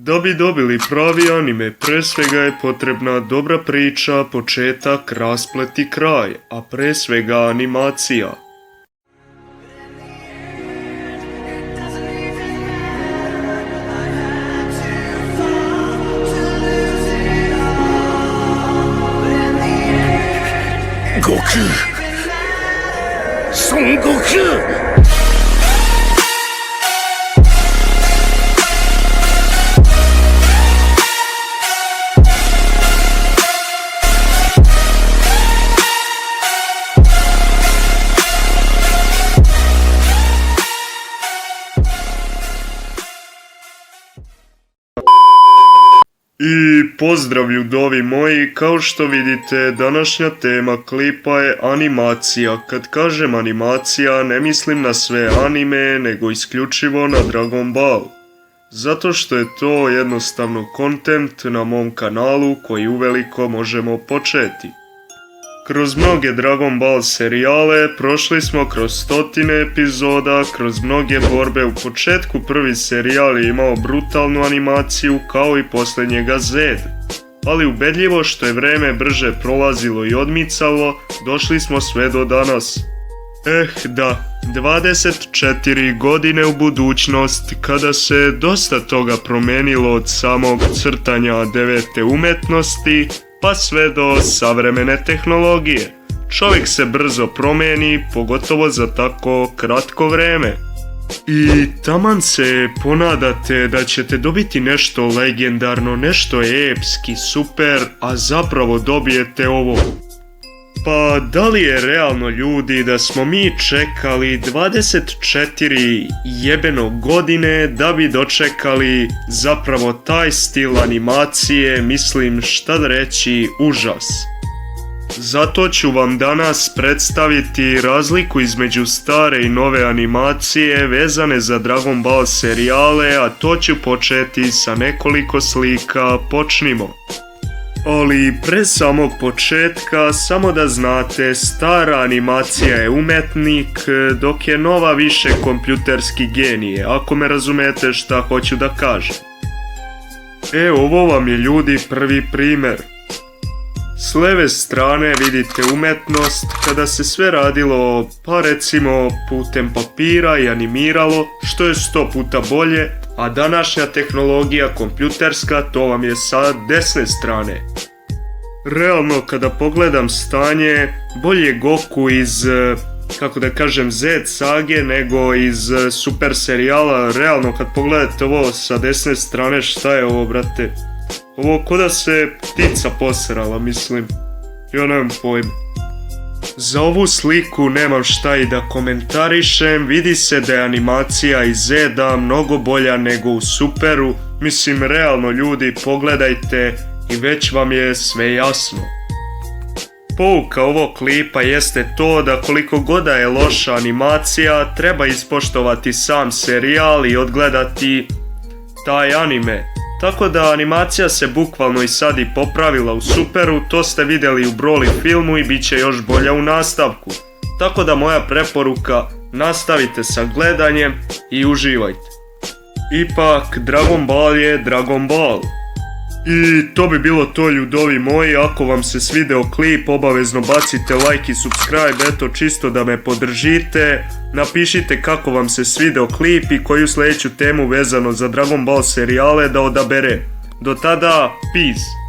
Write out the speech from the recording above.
Da bi dobili pravi anime, pre svega je potrebna dobra priča, početak, rasplet i kraj, a pre svega animacija. Goku! Son Goku! I pozdrav ljudovi moji, kao što vidite današnja tema klipa je animacija. Kad kažem animacija ne mislim na sve anime nego isključivo na Dragon Ball. Zato što je to jednostavno kontent na mom kanalu koji uveliko možemo početi. Kroz mnoge Dragon Ball serijale prošli smo kroz stotine epizoda, kroz mnoge borbe. U početku prvi serijal je imao brutalnu animaciju kao i posljednjega Z. Ali ubedljivo što je vreme brže prolazilo i odmicalo, došli smo sve do danas. Da, 24 godine u budućnost, kada se dosta toga promenilo od samog crtanja devete umetnosti, pa sve do savremene tehnologije. Čovjek se brzo promijeni, pogotovo za tako kratko vreme. I taman se ponadate da ćete dobiti nešto legendarno, nešto epski, super, a zapravo dobijete ovo. Pa da li je realno ljudi da smo mi čekali 24 jebeno godine da bi dočekali zapravo taj stil animacije, mislim šta da reći, užas. Zato ću vam danas predstaviti razliku između stare i nove animacije vezane za Dragon Ball serijale, a to ću početi sa nekoliko slika, počnimo. Ali pre samog početka, samo da znate, stara animacija je umetnik, dok je nova više kompjuterski genije, ako me razumete šta hoću da kažem. Ovo vam je ljudi prvi primjer. S leve strane vidite umetnost kada se sve radilo, pa recimo putem papira i animiralo, što je 100 puta bolje, a današnja tehnologija kompjuterska, to vam je sa desne strane. Realno kada pogledam stanje, bolje Goku iz, kako da kažem, Z sage nego iz super serijala. Realno kad pogledate ovo sa desne strane, šta je ovo, brate? Ovo ko da se ptica posrala, mislim. Ja nemam pojma. Za ovu sliku nemam šta i da komentarišem, vidi se da je animacija iz Z-a mnogo bolja nego u Superu. Mislim, realno ljudi, pogledajte i već vam je sve jasno. Pouka ovog klipa jeste to da koliko god da je loša animacija, treba ispoštovati sam serijal i odgledati taj anime. Tako da animacija se bukvalno i sad i popravila u Superu, to ste vidjeli u Broly filmu i bit će još bolja u nastavku. Tako da moja preporuka, nastavite sa gledanjem i uživajte. Ipak, Dragon Ball je Dragon Ball. I to bi bilo to ljudovi moji, ako vam se svideo klip obavezno bacite like i subscribe, eto čisto da me podržite. Napišite kako vam se svideo klip i koju sljedeću temu vezano za Dragon Ball serijale da odabere. Do tada, peace!